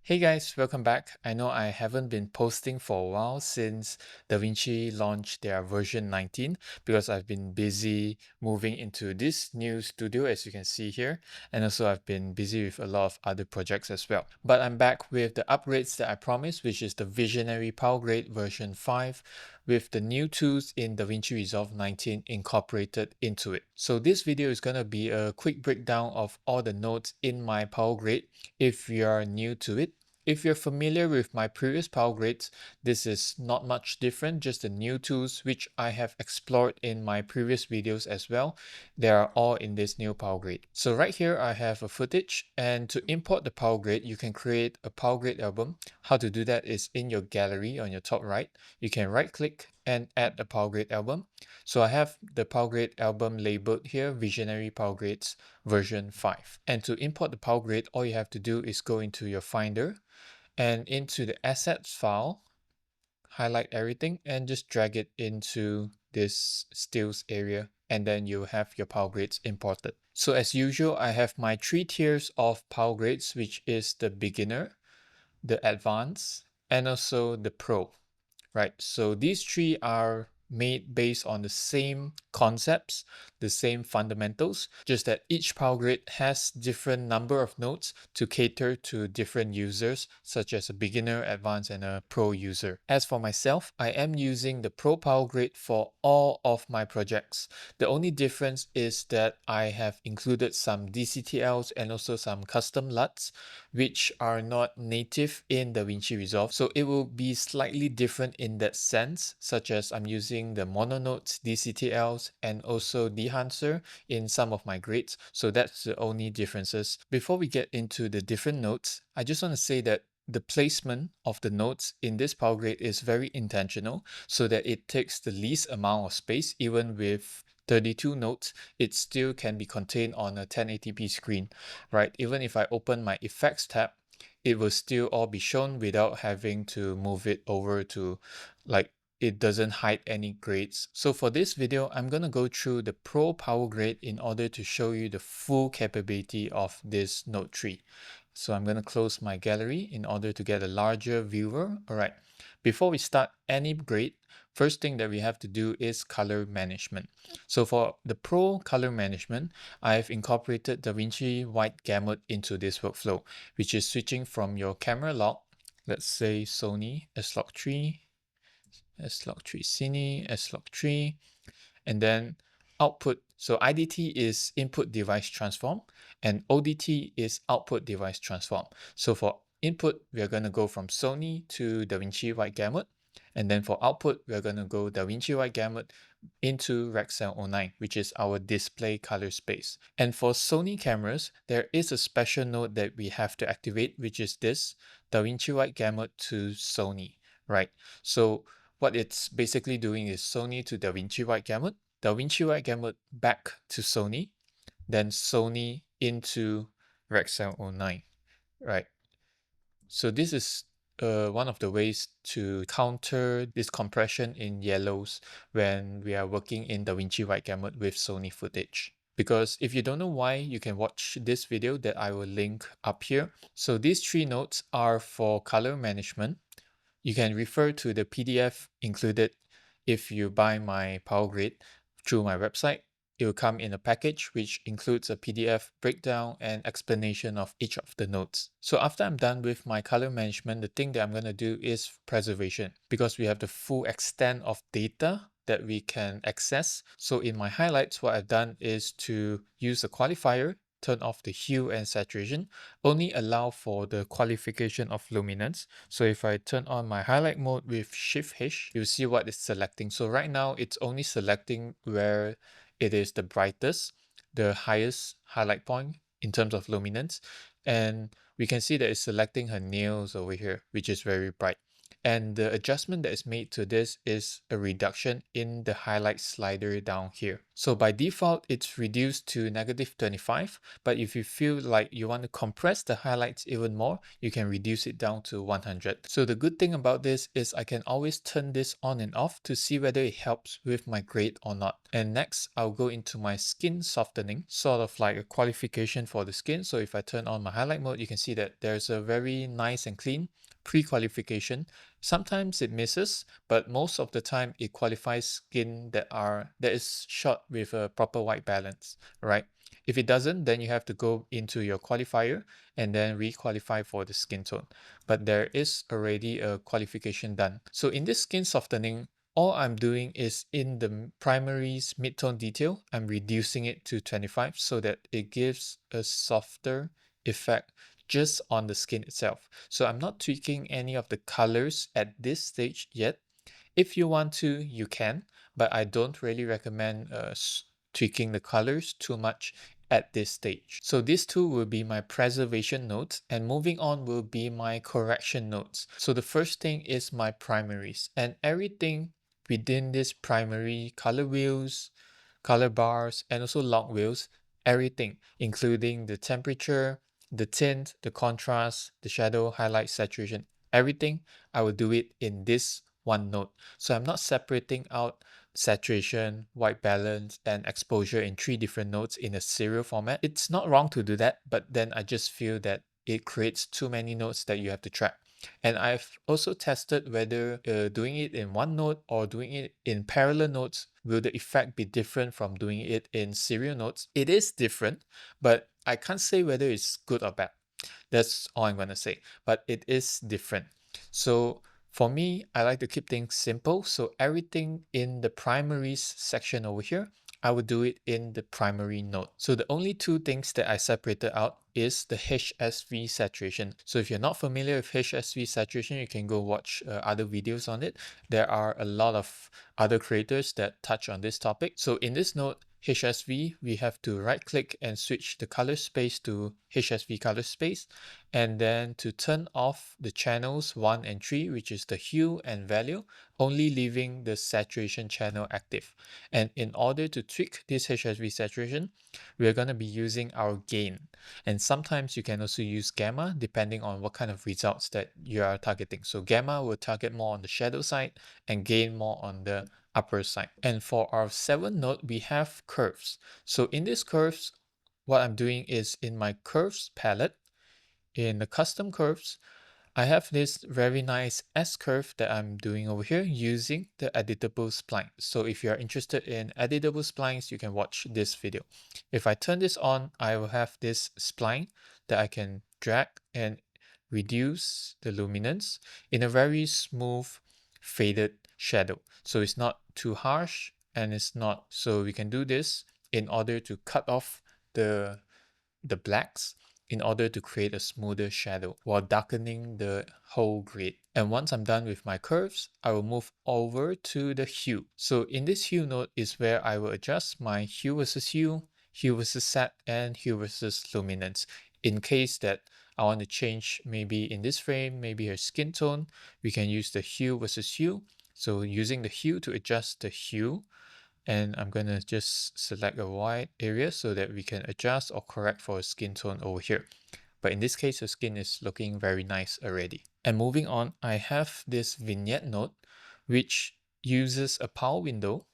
Hey guys, welcome back. I know I haven't been posting for a while since DaVinci launched their version 19 because I've been busy moving into this new studio as you can see here, and also I've been busy with a lot of other projects as well. But I'm back with the upgrades that I promised, which is the visionary PowerGrade version 5 with the new tools in DaVinci Resolve 19 incorporated into it. So this video is going to be a quick breakdown of all the nodes in my PowerGrade if you're new to it. If you're familiar with my previous PowerGrades, this is not much different, just the new tools which I have explored in my previous videos as well. They are all in this new PowerGrade. So right here I have a footage, and to import the PowerGrade, you can create a PowerGrade album. How to do that is in your gallery on your top right. You can right click and add a PowerGrade album. So I have the PowerGrade album labeled here, Visionary PowerGrades version 5. And to import the PowerGrade, all you have to do is go into your Finder and into the assets file, highlight everything and just drag it into this stills area, and then you have your PowerGrades imported. So as usual, I have my 3 tiers of PowerGrades, which is the beginner, the advanced, and also the pro. Right, so these 3 are made based on the same concepts, the same fundamentals, just that each PowerGrade has different number of nodes to cater to different users, such as a beginner, advanced, and a pro user. As for myself, I am using the Pro PowerGrade for all of my projects. The only difference is that I have included some DCTLs and also some custom LUTs, which are not native in DaVinci Resolve. So it will be slightly different in that sense, such as I'm using the mononodes, DCTLs, and also Dehancer in some of my grades. So that's the only differences. Before we get into the different nodes, I just want to say that the placement of the nodes in this PowerGrade is very intentional so that it takes the least amount of space. Even with 32 nodes, it still can be contained on a 1080p screen, right? Even if I open my effects tab, it will still all be shown without having to move it over to, like, it doesn't hide any grades. So for this video, I'm going to go through the Pro PowerGrade in order to show you the full capability of this Node 3. So I'm going to close my gallery in order to get a larger viewer. All right, before we start any grade, first thing that we have to do is color management. So for the Pro color management, I've incorporated DaVinci White Gamut into this workflow, which is switching from your camera log, let's say Sony S-Log3, S-Log3 Cine, S-Log3, and then output. So IDT is input device transform and ODT is output device transform. So for input, we are going to go from Sony to DaVinci White Gamut. And then for output, we're going to go DaVinci White Gamut into Rexel 09, which is our display color space. And for Sony cameras, there is a special node that we have to activate, which is this DaVinci White Gamut to Sony, right? So what it's basically doing is Sony to DaVinci White Gamut, DaVinci White Gamut back to Sony, then Sony into Rexel 09, right? So this is one of the ways to counter this compression in yellows when we are working in DaVinci White Gamut with Sony footage. Because if you don't know why, you can watch this video that I will link up here. So these 3 nodes are for color management. You can refer to the PDF included if you buy my PowerGrade through my website. It will come in a package which includes a PDF breakdown and explanation of each of the nodes. So after I'm done with my color management, the thing that I'm going to do is preservation, because we have the full extent of data that we can access. So in my highlights, what I've done is to use a qualifier, turn off the hue and saturation, only allow for the qualification of luminance. So if I turn on my highlight mode with Shift H, you'll see what it's selecting. So right now it's only selecting where it is the brightest, the highest highlight point in terms of luminance. And we can see that it's selecting her nails over here, which is very bright. And the adjustment that is made to this is a reduction in the highlight slider down here. So by default, it's reduced to -25, but if you feel like you want to compress the highlights even more, you can reduce it down to 100. So the good thing about this is I can always turn this on and off to see whether it helps with my grade or not. And next, I'll go into my skin softening, sort of like a qualification for the skin. So if I turn on my highlight mode, you can see that there's a very nice and clean pre-qualification. Sometimes it misses, but most of the time it qualifies skin that is shot with a proper white balance, right? If it doesn't, then you have to go into your qualifier and then re-qualify for the skin tone. But there is already a qualification done. So in this skin softening, all I'm doing is in the primaries mid-tone detail, I'm reducing it to 25 so that it gives a softer effect just on the skin itself. So I'm not tweaking any of the colors at this stage yet. If you want to, you can, but I don't really recommend tweaking the colors too much at this stage. So these two will be my preservation nodes, and moving on will be my correction nodes. So the first thing is my primaries, and everything within this primary color wheels, color bars, and also log wheels, everything, including the temperature, the tint, the contrast, the shadow, highlight, saturation, everything, I will do it in this one node. So I'm not separating out saturation, white balance, and exposure in 3 different nodes in a serial format. It's not wrong to do that, but then I just feel that it creates too many nodes that you have to track. And I've also tested whether doing it in one node or doing it in parallel nodes, will the effect be different from doing it in serial nodes? It is different, but I can't say whether it's good or bad. That's all I'm going to say, but it is different. So for me, I like to keep things simple. So everything in the primaries section over here, I would do it in the primary node. So the only two things that I separated out is the HSV saturation. So if you're not familiar with HSV saturation, you can go watch other videos on it. There are a lot of other creators that touch on this topic. So in this node, HSV, we have to right click and switch the color space to HSV color space. And then to turn off the channels 1 and 3, which is the hue and value, only leaving the saturation channel active. And in order to tweak this HSV saturation, we're going to be using our gain. And sometimes you can also use gamma depending on what kind of results that you are targeting. So gamma will target more on the shadow side and gain more on the upper side. And for our 7th node, we have curves. So in these curves, what I'm doing is in my curves palette, in the custom curves, I have this very nice S curve that I'm doing over here using the editable spline. So if you are interested in editable splines, you can watch this video. If I turn this on, I will have this spline that I can drag and reduce the luminance in a very smooth faded shadow. So it's not too harsh and it's not, so we can do this in order to cut off the blacks in order to create a smoother shadow while darkening the whole grid. And once I'm done with my curves, I will move over to the hue. So in this hue node is where I will adjust my hue versus set, and hue versus luminance. In case that I want to change maybe in this frame, maybe her skin tone, we can use the hue versus hue. So using the hue to adjust the hue, and I'm going to just select a white area so that we can adjust or correct for a skin tone over here. But in this case, the skin is looking very nice already. And moving on, I have this vignette node, which uses a power window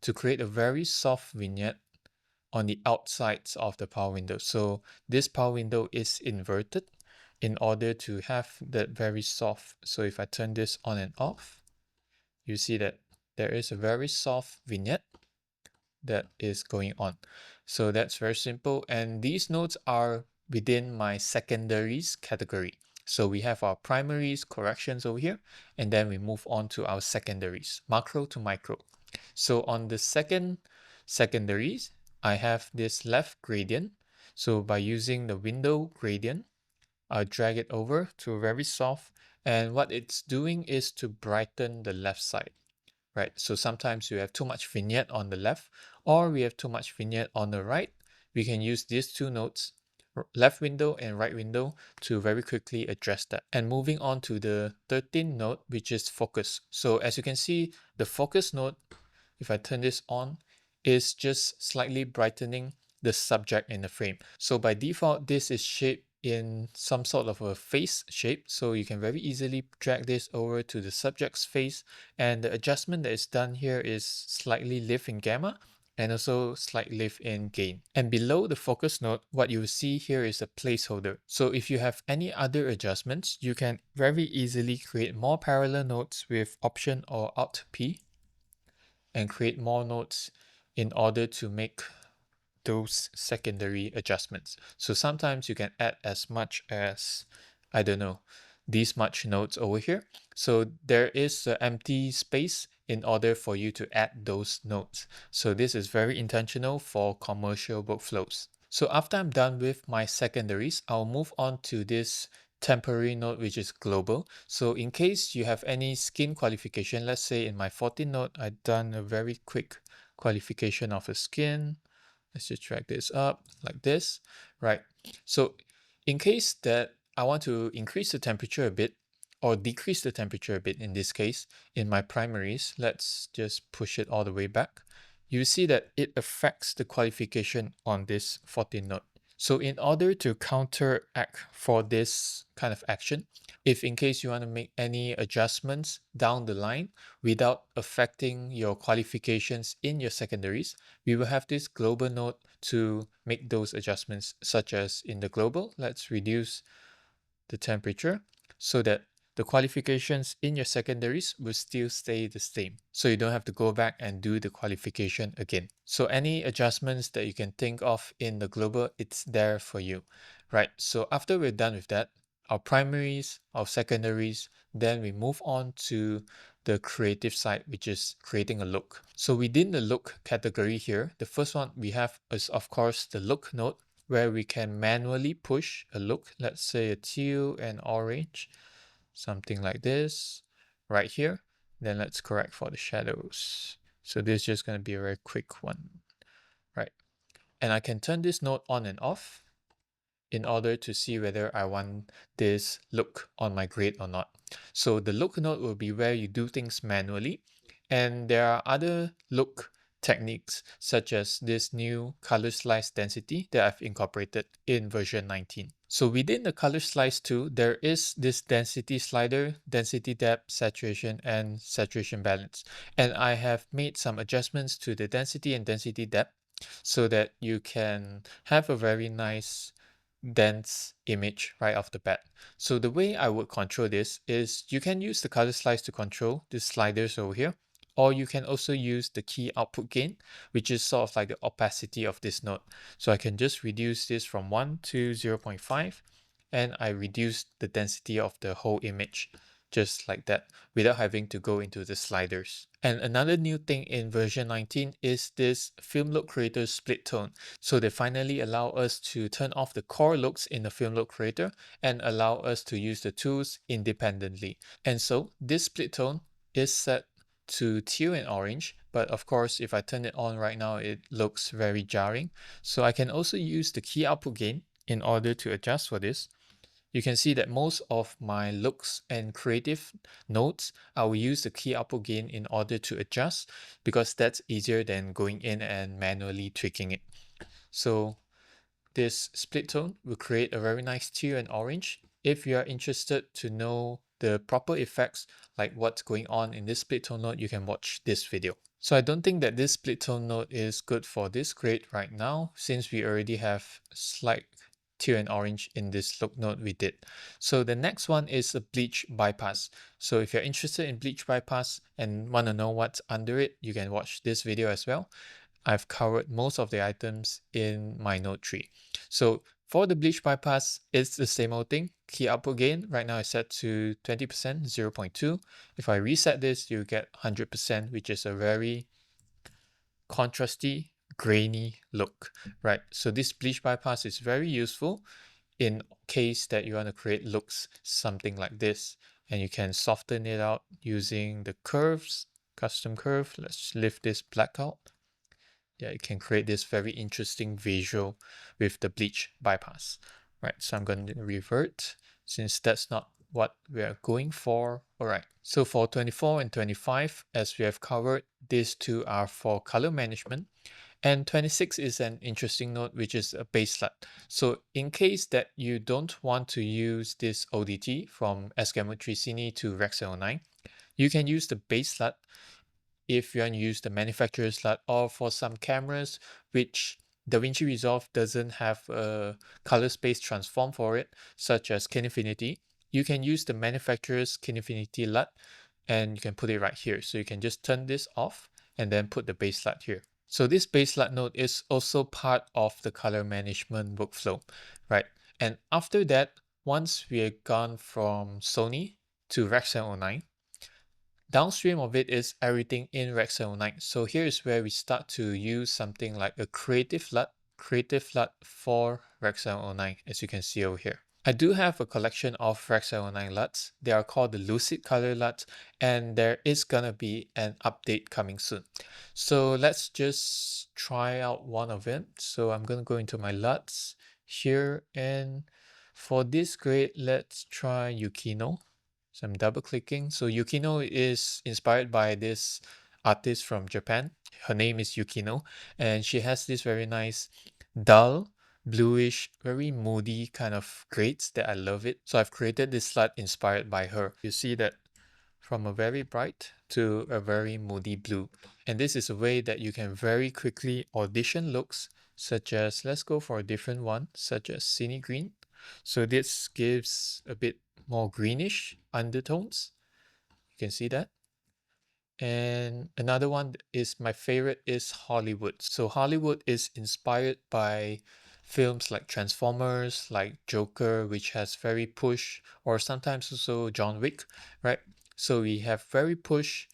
to create a very soft vignette on the outsides of the power window. So this power window is inverted in order to have that very soft. So if I turn this on and off, you see that there is a very soft vignette that is going on. So that's very simple. And these nodes are within my secondaries category. So we have our primaries, corrections over here, and then we move on to our secondaries, macro to micro. So on the secondaries, I have this left gradient. So by using the window gradient, I'll drag it over to very soft. And what it's doing is to brighten the left side. Right, so sometimes you have too much vignette on the left, or we have too much vignette on the right. We can use these two nodes, left window and right window, to very quickly address that. And moving on to the 13th node, which is focus. So as you can see, the focus node, if I turn this on, is just slightly brightening the subject in the frame. So by default, this is shaped in some sort of a face shape. So you can very easily drag this over to the subject's face. And the adjustment that is done here is slightly lift in gamma and also slight lift in gain. And below the focus node, what you will see here is a placeholder. So if you have any other adjustments, you can very easily create more parallel nodes with Option or Alt P and create more nodes in order to make those secondary adjustments. So sometimes you can add as much as, I don't know, these much nodes over here. So there is an empty space in order for you to add those nodes. So this is very intentional for commercial workflows. So after I'm done with my secondaries, I'll move on to this temporary node, which is global. So in case you have any skin qualification, let's say in my 14 node, I've done a very quick qualification of a skin. Let's just drag this up like this, right? So in case that I want to increase the temperature a bit or decrease the temperature a bit in this case, in my primaries, let's just push it all the way back. You see that it affects the qualification on this 14 node. So in order to counteract for this kind of action, if in case you want to make any adjustments down the line without affecting your qualifications in your secondaries, we will have this global node to make those adjustments, such as in the global, let's reduce the temperature so that the qualifications in your secondaries will still stay the same. So you don't have to go back and do the qualification again. So any adjustments that you can think of in the global, it's there for you, right? So after we're done with that, our primaries, our secondaries, then we move on to the creative side, which is creating a look. So within the look category here, the first one we have is of course the look node, where we can manually push a look, let's say a teal and orange, something like this right here. Then let's correct for the shadows. So this is just going to be a very quick one, right? And I can turn this node on and off in order to see whether I want this look on my grade or not. So the look node will be where you do things manually. And there are other look techniques such as this new color slice density that I've incorporated in version 19. So within the color slice tool, there is this density slider, density depth, saturation, and saturation balance. And I have made some adjustments to the density and density depth so that you can have a very nice dense image right off the bat. So the way I would control this is you can use the color slice to control the sliders over here, or you can also use the key output gain, which is sort of like the opacity of this node. So I can just reduce this from 1 to 0.5, and I reduce the density of the whole image just like that without having to go into the sliders. And another new thing in version 19 is this film look creator split tone. So they finally allow us to turn off the core looks in the film look creator and allow us to use the tools independently. And so this split tone is set to teal and orange, but of course if I turn it on right now it looks very jarring. So I can also use the key output gain in order to adjust for this. You can see that most of my looks and creative nodes, I will use the key output gain in order to adjust because that's easier than going in and manually tweaking it. So this split tone will create a very nice teal and orange. If you are interested to know the proper effects, like what's going on in this split tone node, you can watch this video. So I don't think that this split tone node is good for this grade right now, since we already have slight teal and orange in this look node we did. So the next one is a bleach bypass. So if you're interested in bleach bypass and want to know what's under it, you can watch this video as well. I've covered most of the items in my node tree. So for the bleach bypass, it's the same old thing. Key output gain right now is set to 20%, 0.2. If I reset this, you get 100%, which is a very contrasty, grainy look, right? So this bleach bypass is very useful in case that you want to create looks something like this, and you can soften it out using the curves, custom curve. Let's lift this black out. Yeah, you can create this very interesting visual with the bleach bypass, right? So I'm going to revert since that's not what we are going for. Alright, so for 24 and 25, as we have covered, these two are for color management. And 26 is an interesting note, which is a base LUT. So in case that you don't want to use this ODT from Esgamut Cine to Rec 709, you can use the base LUT if you want to use the manufacturer's LUT, or for some cameras which DaVinci Resolve doesn't have a color space transform for it, such as Kinefinity, you can use the manufacturer's Kinefinity LUT and you can put it right here. So you can just turn this off and then put the base LUT here. So this base LUT node is also part of the color management workflow, right? And after that, once we are gone from Sony to Rec 709, downstream of it is everything in Rec 709. So here is where we start to use something like a creative LUT for Rec 709, as you can see over here. I do have a collection of Rec 709 LUTs. They are called the Lucid Color LUTs, and there is gonna be an update coming soon. So let's just try out one of it. So I'm gonna go into my LUTs here, and for this grade, let's try Yukino. So I'm double clicking. So Yukino is inspired by this artist from Japan. Her name is Yukino, and she has this very nice dull, bluish, very moody kind of grades that I love it. So I've created this LUT inspired by her. You see that from a very bright to a very moody blue. And this is a way that you can very quickly audition looks, such as, let's go for a different one, such as Cine Green. So this gives a bit more greenish undertones. You can see that. And another one is my favorite is Hollywood. So Hollywood is inspired by films like Transformers, like Joker, which has very push, or sometimes also John Wick, right? So we have very push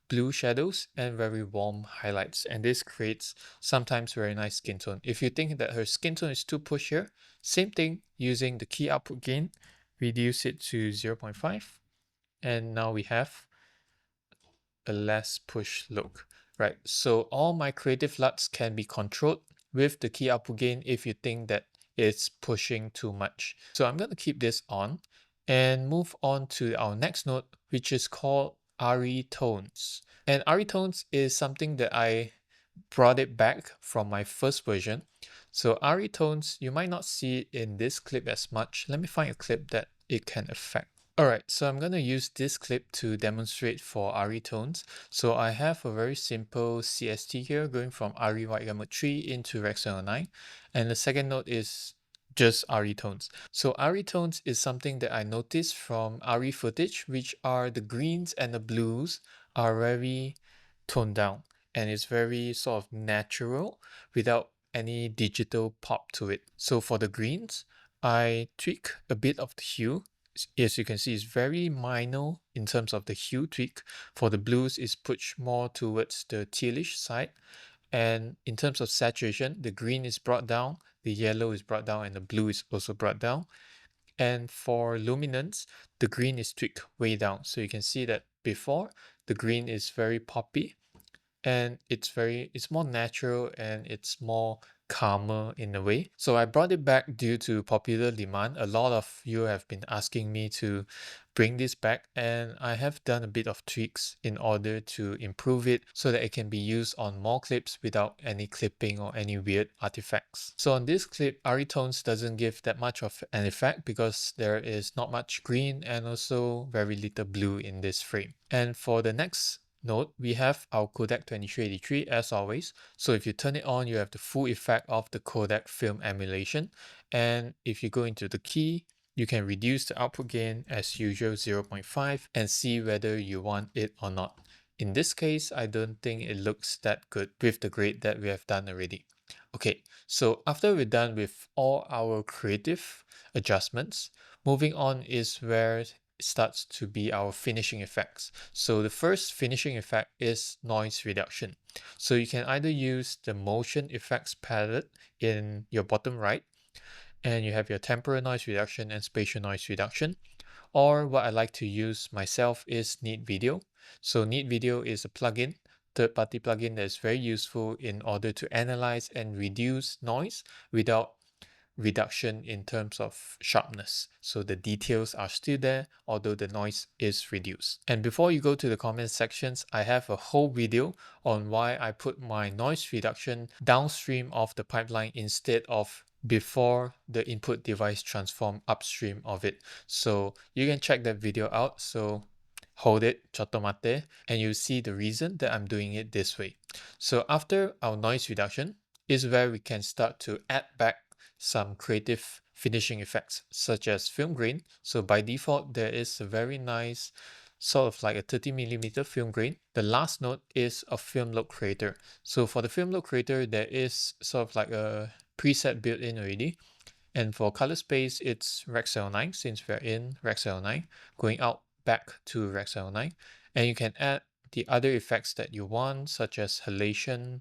blue shadows and very warm highlights, and this creates sometimes very nice skin tone. If you think that her skin tone is too push here, same thing, using the key output gain, reduce it to 0.5, and now we have a less push look, right? So all my creative LUTs can be controlled with the key output gain if you think that it's pushing too much. So I'm going to keep this on and move on to our next node, which is called ARRI Tones. And ARRI Tones is something that I brought it back from my first version. So ARRI Tones, you might not see it in this clip as much. Let me find a clip that it can affect. Alright, so I'm going to use this clip to demonstrate for ARRI Tones. So I have a very simple CST here going from ARRI White Gamut 3 into Rec 709. And the second node is just ARRI Tones. So ARRI Tones is something that I noticed from ARRI footage, which are the greens and the blues are very toned down. And it's very sort of natural without any digital pop to it. So for the greens, I tweak a bit of the hue. As you can see, it's very minor in terms of the hue tweak. For the blues, it's pushed more towards the tealish side. And in terms of saturation, the green is brought down, the yellow is brought down, and the blue is also brought down. And for luminance, the green is tweaked way down. So you can see that before, the green is very poppy, and it's more natural and it's more calmer in a way. So I brought it back due to popular demand. A lot of you have been asking me to bring this back, and I have done a bit of tweaks in order to improve it so that it can be used on more clips without any clipping or any weird artifacts. So on this clip, ARRI Tones doesn't give that much of an effect because there is not much green and also very little blue in this frame. And for the next node, we have our Kodak2383 as always. So if you turn it on, you have the full effect of the Kodak film emulation. And if you go into the key, you can reduce the output gain as usual 0.5 and see whether you want it or not. In this case, I don't think it looks that good with the grade that we have done already. Okay, so after we're done with all our creative adjustments, moving on is where starts to be our finishing effects. So the first finishing effect is noise reduction. So you can either use the motion effects palette in your bottom right, and you have your temporal noise reduction and spatial noise reduction. Or what I like to use myself is Neat Video. So Neat Video is a plugin, third-party plugin that is very useful in order to analyze and reduce noise without reduction in terms of sharpness. So the details are still there, although the noise is reduced. And before you go to the comment sections, I have a whole video on why I put my noise reduction downstream of the pipeline instead of before the input device transform upstream of it. So you can check that video out. So hold it, chotomate, and you see the reason that I'm doing it this way. So after our noise reduction is where we can start to add back some creative finishing effects such as film grain. So by default, there is a very nice sort of like a 30mm film grain. The last note is a film look creator. So for the film look creator, there is sort of like a preset built in already. And for color space, it's Rec.09 since we're in Rec.09, going out back to Rec.09. And you can add the other effects that you want, such as halation,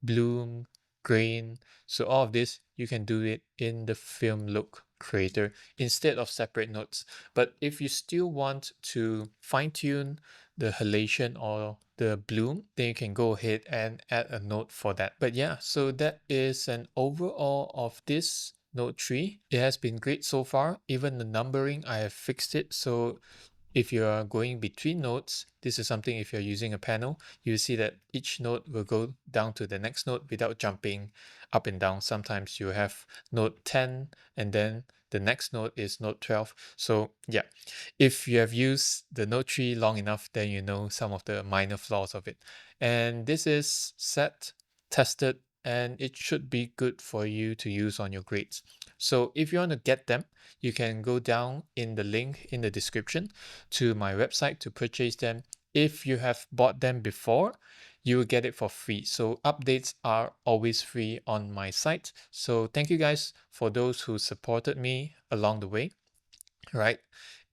bloom, grain. So all of this, you can do it in the film look creator instead of separate notes. But if you still want to fine tune the halation or the bloom, then you can go ahead and add a note for that. But yeah, so that is an overall of this Note 3. It has been great so far. Even the numbering, I have fixed it. So if you are going between notes, this is something if you're using a panel, you see that each note will go down to the next note without jumping up and down. Sometimes you have note 10 and then the next note is note 12. So yeah, if you have used the Note 3 long enough, then you know some of the minor flaws of it. And this is set, tested, and it should be good for you to use on your grades. So if you want to get them, you can go down in the link in the description to my website to purchase them. If you have bought them before, you will get it for free. So updates are always free on my site. So thank you guys for those who supported me along the way. Right,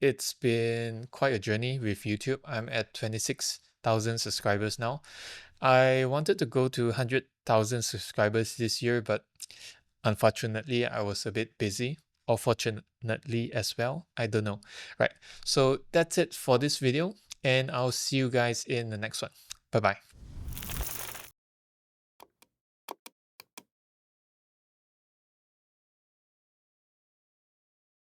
it's been quite a journey with YouTube. I'm at 26,000 subscribers now. I wanted to go to 100,000 subscribers this year, but unfortunately, I was a bit busy, or fortunately as well. I don't know. Right. So that's it for this video, and I'll see you guys in the next one. Bye bye.